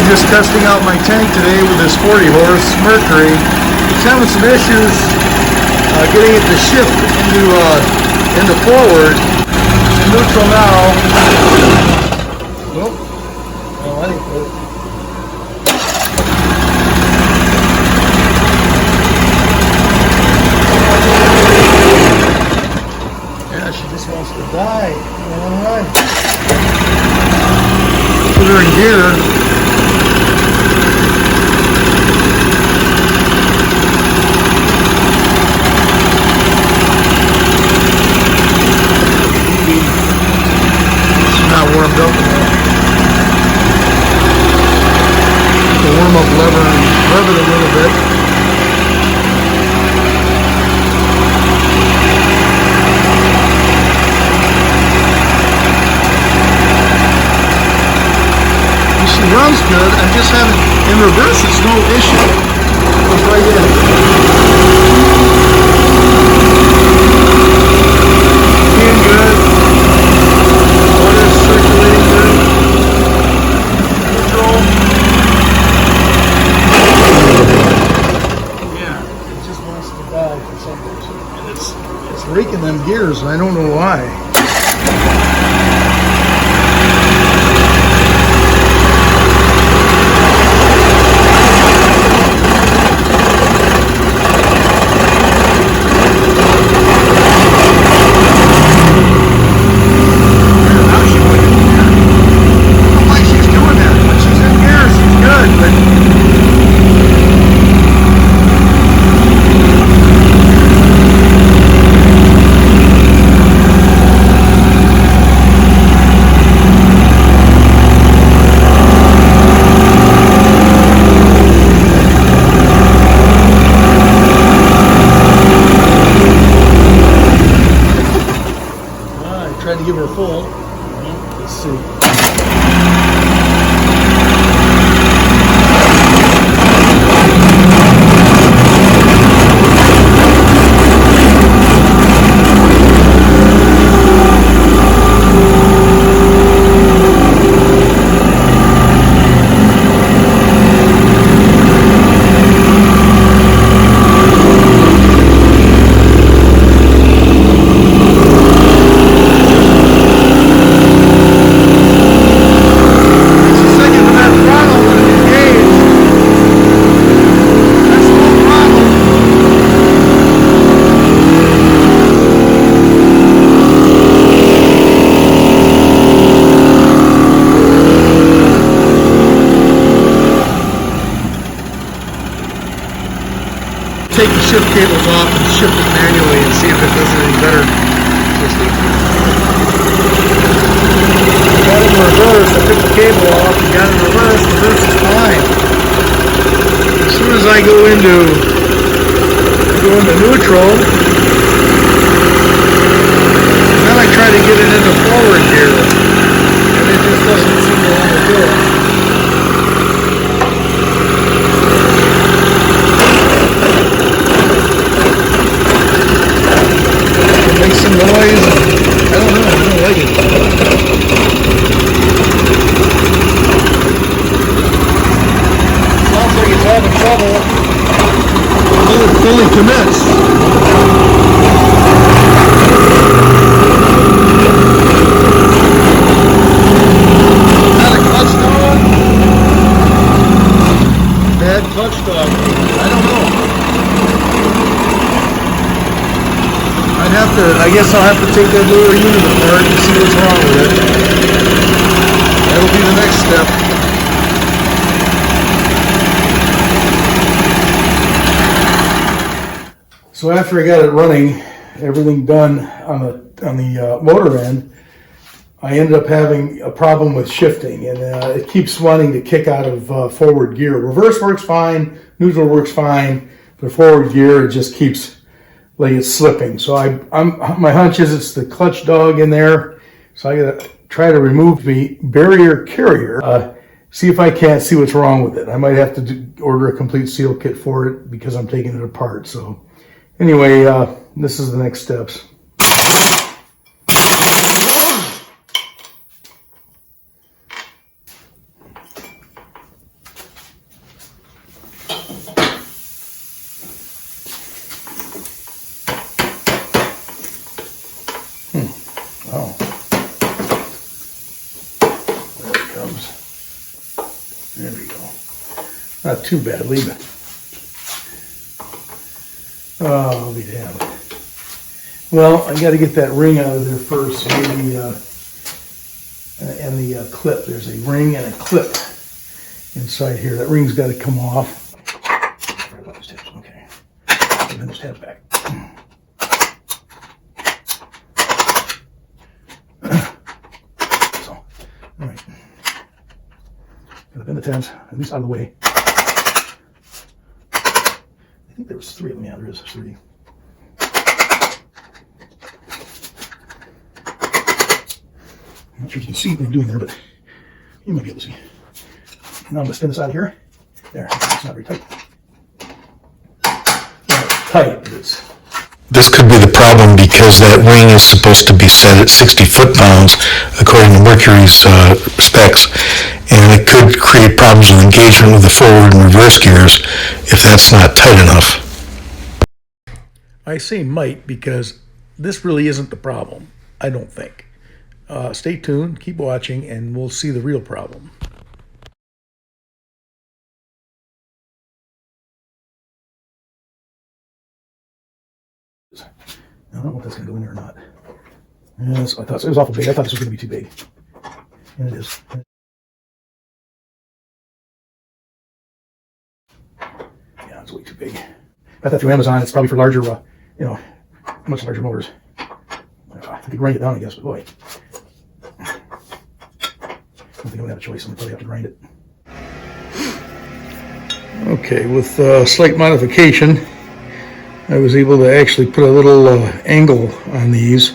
just testing out my tank today with this 40 horse Mercury. It's having some issues getting it to shift into forward. It's neutral now. Well, I think yeah, she just wants to die. Alright. Put her in gear. Warmed up enough. The warm up lever and rev it a little bit. And she runs good. I'm just having, in reverse, it's no issue. It's right in. Being good. It's raking them gears, and I don't know why. Tried to give her a full. Let's see. Take the shift cables off and shift it manually and see if it does it any better. Got it in reverse, I took the cable off and got it in reverse. Reverse is fine. As soon as I go into neutral, then I try to get it into forward gear, and it just doesn't seem to want to do it. Make some noise. I don't know. I don't like it. Sounds like it's having trouble. It fully commits. Is that a clutch dog? Bad clutch dog. I don't know. I guess I'll have to take that lower unit apart and see what's wrong with it. That'll be the next step. So after I got it running, everything done on the motor end, I ended up having a problem with shifting, and it keeps wanting to kick out of forward gear. Reverse works fine, neutral works fine, but forward gear, it just keeps like it's slipping. So my hunch is it's the clutch dog in there. So I gotta try to remove the barrier carrier, see if I can't see what's wrong with it. I might have to order a complete seal kit for it because I'm taking it apart. So anyway, this is the next steps. There we go. Not too badly, but oh, I'll be damned. Well, I got to get that ring out of there first. Maybe, and the clip. There's a ring and a clip inside here. That ring's got to come off. Okay. Bend this tab back. So, all right. Got to bend the tabs at least out of the way. I think there was 3 of them. Yeah, there is 3. I'm not sure if you can see what I'm doing there, but you might be able to see. Now I'm going to spin this out of here. There, it's not very tight. Not tight, but it's... This could be the problem because that ring is supposed to be set at 60 foot-pounds according to Mercury's specs, and it could create problems with engagement with the forward and reverse gears if that's not tight enough. I say might because this really isn't the problem, I don't think. Stay tuned, keep watching, and we'll see the real problem. I don't know if that's going to go in there or not. Yeah, I thought it was awful big. I thought this was going to be too big. And it is. Yeah, it's way too big. Got that through Amazon. It's probably for larger, much larger motors. I could grind it down, I guess, but boy. I don't think I'm going to have a choice. I'm going to probably have to grind it. Okay, with slight modification, I was able to actually put a little angle on these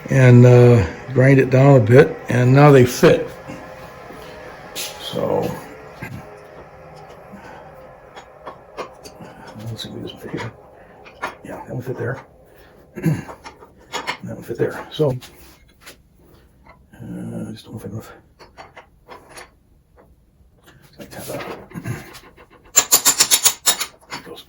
and grind it down a bit, and now they fit. So, let's see if we just fit here. Yeah, that one fit there. That one fit there. So, I just don't know if I know if I tap that. There it goes.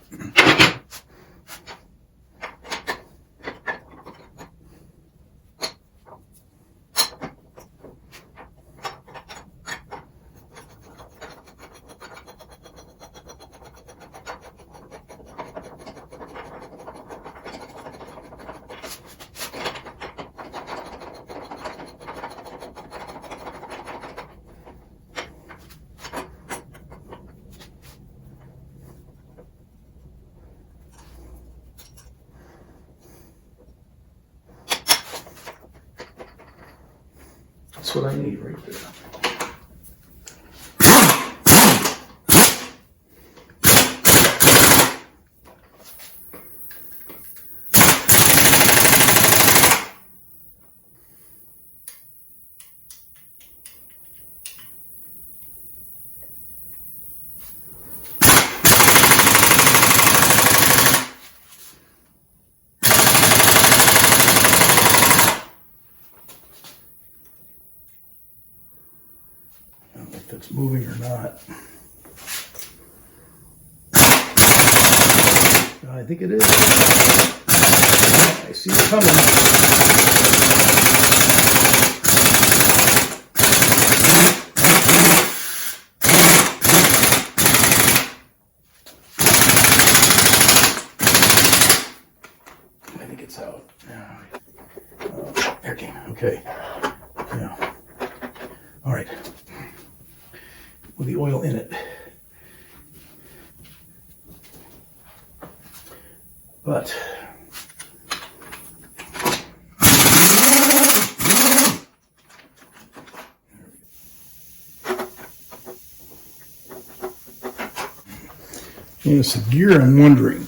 That's what I need right there. I don't know if that's moving or not. I think it is. I see it coming. I think it's out. There it came. Okay. Yeah. All right. With the oil in it. But it's the gear I'm wondering.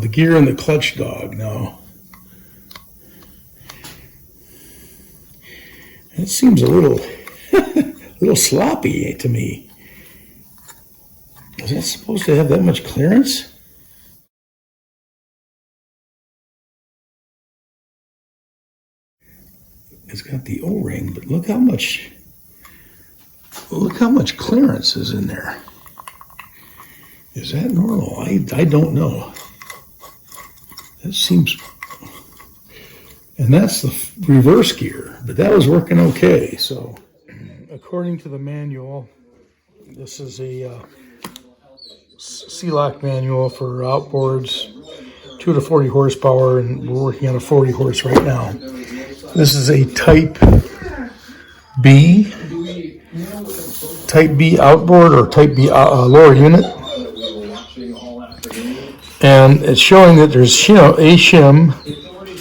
The gear and the clutch dog now. It seems a little sloppy to me. Is that supposed to have that much clearance? It's got the O-ring, but look how much clearance is in there. Is that normal? I don't know. That seems, and that's the reverse gear, but that was working okay. So according to the manual, This is a C-lock manual for outboards, 2 to 40 horsepower, and we're working on a 40 horse right now. This is a Type B outboard or Type B lower unit, and it's showing that there's a shim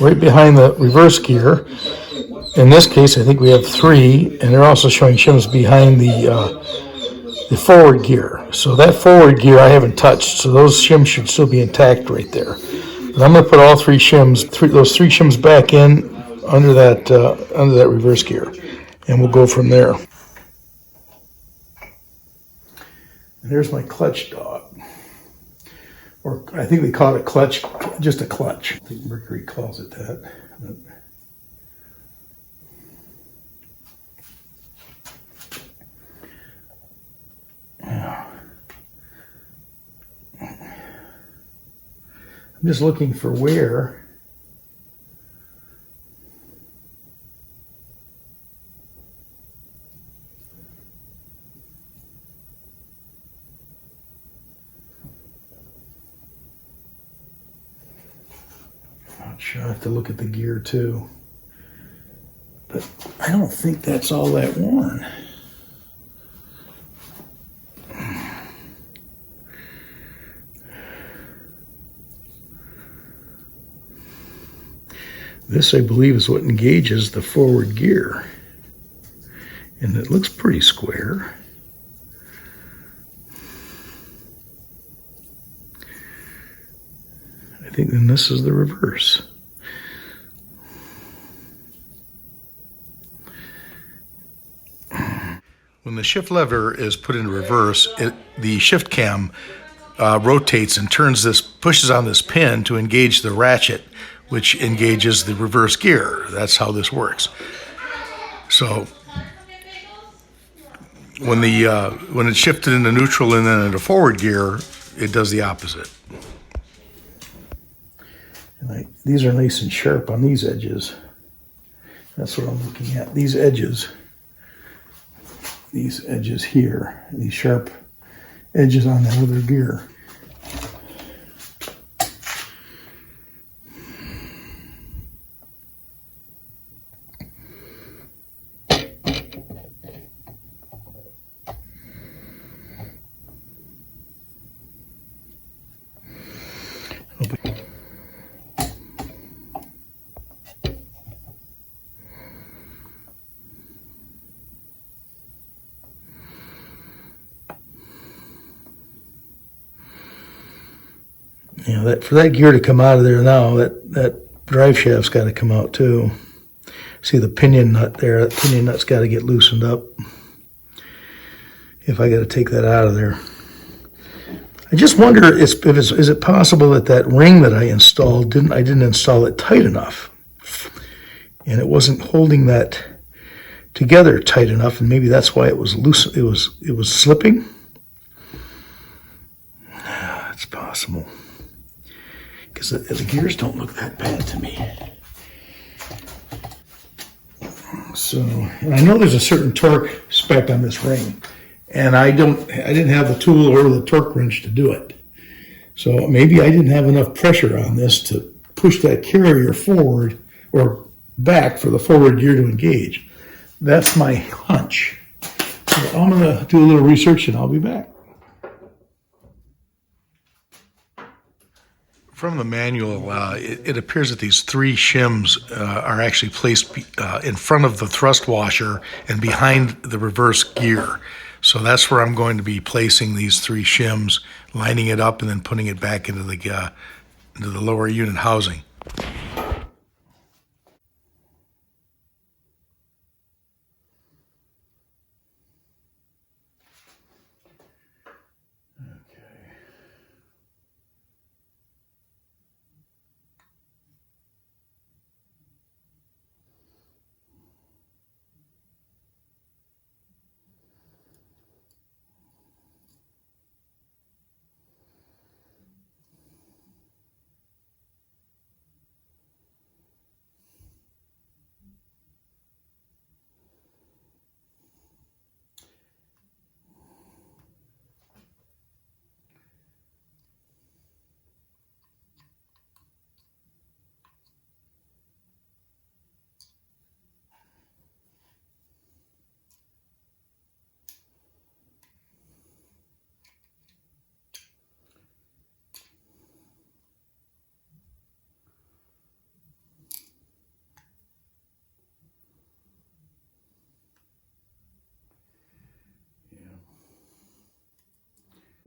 right behind the reverse gear. In this case, I think we have 3, and they're also showing shims behind the forward gear. So that forward gear I haven't touched, so those shims should still be intact right there. And I'm going to put all 3 shims, those 3 shims back in under that reverse gear, and we'll go from there. And there's my clutch dog, or I think they call it a clutch, just a clutch. I think Mercury calls it that. I'm just looking for where not sure. I have to look at the gear too, but I don't think that's all that worn. This, I believe, is what engages the forward gear, and it looks pretty square. I think then this is the reverse. When the shift lever is put in reverse, the shift cam rotates and pushes on this pin to engage the ratchet, which engages the reverse gear. That's how this works. So when it's shifted into neutral and then into forward gear, it does the opposite. And these are nice and sharp on these edges. That's what I'm looking at. These edges here, these sharp edges on the other gear. For that gear to come out of there now, that drive shaft's got to come out too. See the pinion nut there? That pinion nut's got to get loosened up if I got to take that out of there. I just wonder, is it possible that ring that I installed, I didn't install it tight enough, and it wasn't holding that together tight enough, and maybe that's why it was loose. It was slipping. It's possible, because the gears don't look that bad to me. So, and I know there's a certain torque spec on this ring, and I didn't have the tool or the torque wrench to do it. So maybe I didn't have enough pressure on this to push that carrier forward or back for the forward gear to engage. That's my hunch. So I'm going to do a little research and I'll be back. From the manual, it appears that these 3 shims are actually placed in front of the thrust washer and behind the reverse gear. So that's where I'm going to be placing these 3 shims, lining it up, and then putting it back into the lower unit housing.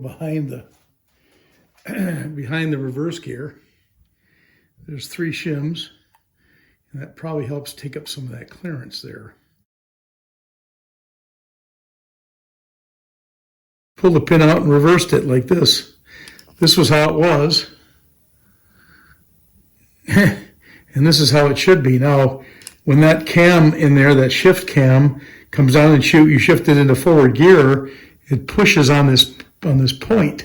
behind the behind the reverse gear. There's 3 shims, and that probably helps take up some of that clearance there. Pulled the pin out and reversed it like this. This was how it was. And this is how it should be. Now, when that cam in there, that shift cam, comes down and you shift it into forward gear, it pushes on this point.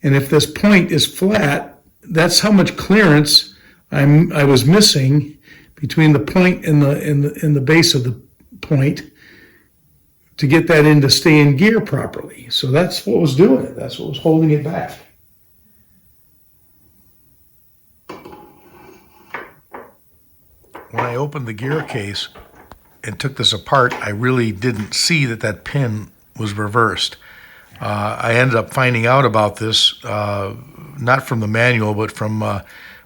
And if this point is flat, that's how much clearance I was missing between the point and the base of the point to get that in to stay in gear properly. So that's what was doing it. That's what was holding it back. When I opened the gear case and took this apart, I really didn't see that pin was reversed. I ended up finding out about this, not from the manual, but from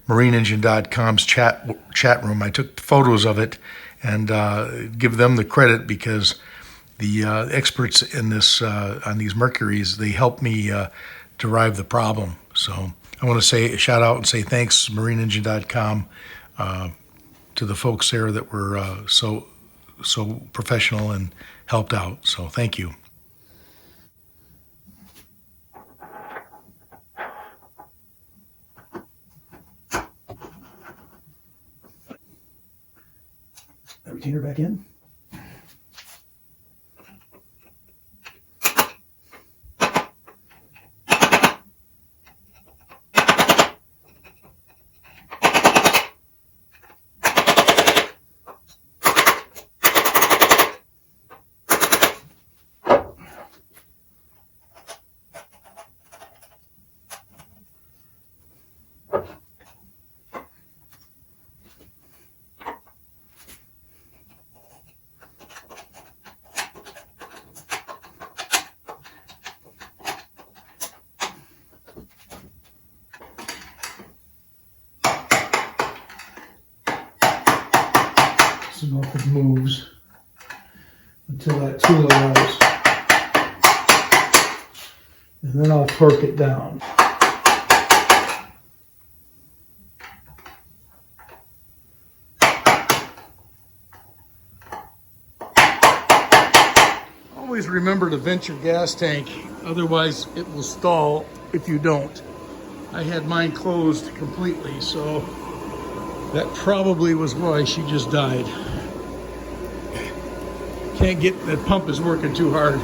MarineEngine.com's chat room. I took photos of it and give them the credit because the experts in this on these Mercuries, they helped me derive the problem. So I want to say shout out and say thanks, MarineEngine.com, to the folks there that were so professional and helped out. So thank you. That retainer back in. So if it moves until that tool allows, and then I'll torque it down. Always remember to vent your gas tank, otherwise it will stall if you don't. I had mine closed completely, so that probably was why she just died. Can't get, that pump is working too hard.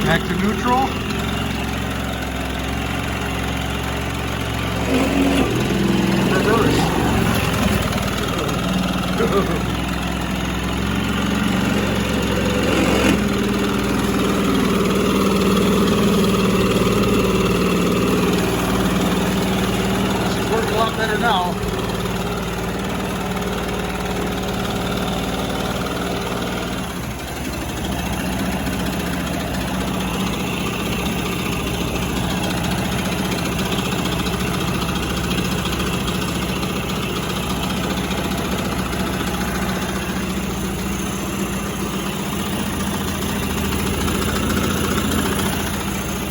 Back to neutral. Reverse. This works a lot better now.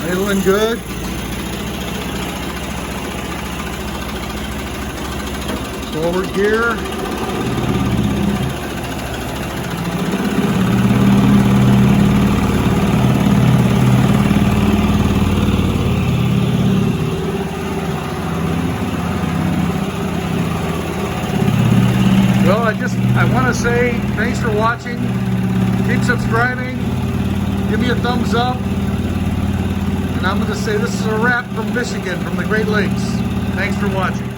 Idling good. Forward gear. Thanks for watching. Keep subscribing. Give me a thumbs up. And I'm going to say this is a wrap from Michigan, from the Great Lakes. Thanks for watching.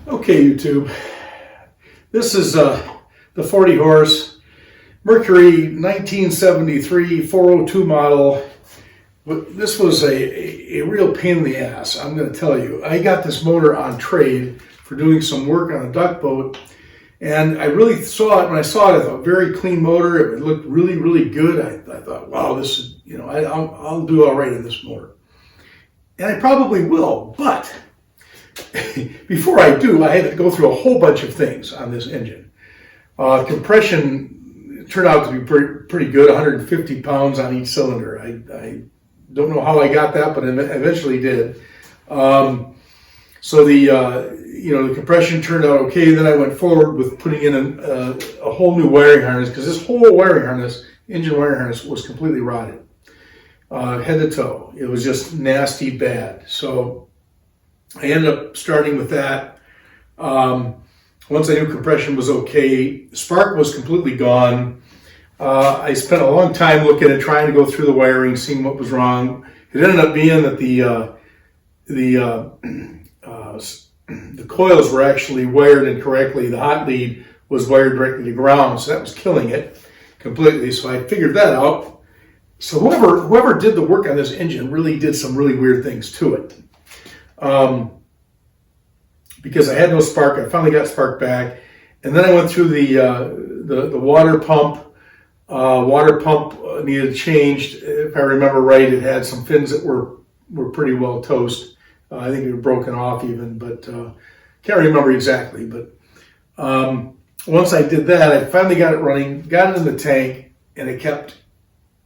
Okay, YouTube. This is the 40 horse Mercury 1973 402 model. This was a real pain in the ass, I'm going to tell you. I got this motor on trade for doing some work on a duck boat, and I really saw it. When I saw it, I thought, very clean motor. It looked really, really good. I thought, wow, this is, you know, I'll do all right in this motor. And I probably will, but before I do, I had to go through a whole bunch of things on this engine. Compression turned out to be pretty good, 150 pounds on each cylinder. I don't know how I got that, but I eventually did. So the compression turned out okay. Then I went forward with putting in a whole new wiring harness, because this whole wiring harness, engine wiring harness, was completely rotted, head to toe. It was just nasty bad. So I ended up starting with that. Once I knew compression was okay, spark was completely gone. I spent a long time looking at trying to go through the wiring, seeing what was wrong. It ended up being that the coils were actually wired incorrectly. The hot lead was wired directly to ground, so that was killing it completely. So I figured that out. So whoever did the work on this engine really did some really weird things to it. Because I had no spark, I finally got spark back, and then I went through the water pump. Water pump needed changed. If I remember right, it had some fins that were pretty well toast. I think they were broken off even, but can't remember exactly. But once I did that, I finally got it running, got it in the tank, and it kept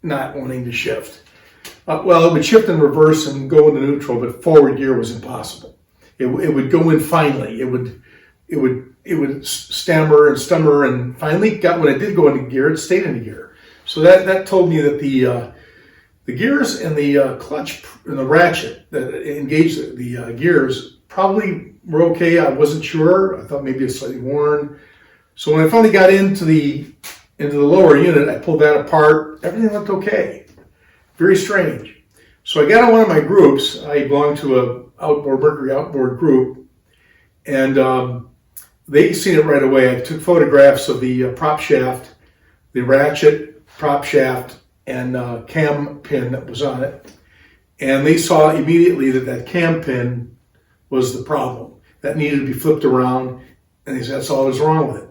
not wanting to shift. Well, it would shift in reverse and go into neutral, but forward gear was impossible. It would go in finally. It would stammer, and finally when it did go into gear, it stayed into gear. So that told me that the gears and the clutch and the ratchet that engaged the gears probably were okay. I wasn't sure. I thought maybe it's slightly worn. So when I finally got into the lower unit, I pulled that apart. Everything looked okay. Very strange. So I got on one of my groups. I belong to a Mercury outboard group, and they seen it right away. I took photographs of the prop shaft, the ratchet, prop shaft, and cam pin that was on it, and they saw immediately that cam pin was the problem. That needed to be flipped around, and they said that's all that was wrong with it.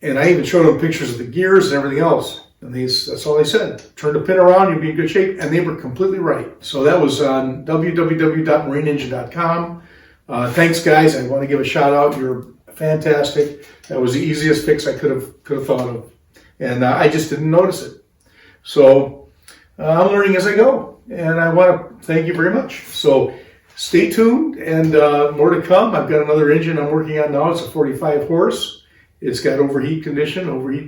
And I even showed them pictures of the gears and everything else. And that's all they said. Turn the pin around, you'll be in good shape. And they were completely right. So that was on www.marineengine.com. Thanks, guys. I want to give a shout out. You're fantastic. That was the easiest fix I could have thought of. And I just didn't notice it. So I'm learning as I go. And I want to thank you very much. So stay tuned, and more to come. I've got another engine I'm working on now. It's a 45 horse. It's got overheat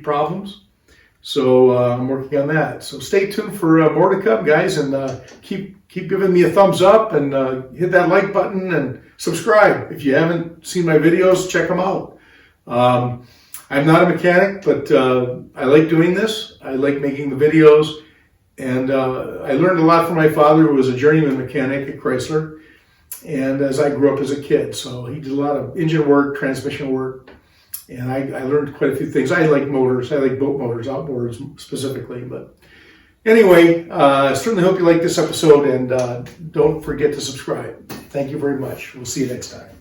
problems. So I'm working on that. So stay tuned for more to come, guys, and keep giving me a thumbs up, and hit that like button and subscribe. If you haven't seen my videos, check them out. I'm not a mechanic, but I like doing this. I like making the videos, and I learned a lot from my father, who was a journeyman mechanic at Chrysler, and as I grew up as a kid. So he did a lot of engine work, transmission work. And I learned quite a few things. I like motors. I like boat motors, outboards specifically. But anyway, I certainly hope you like this episode, and don't forget to subscribe. Thank you very much. We'll see you next time.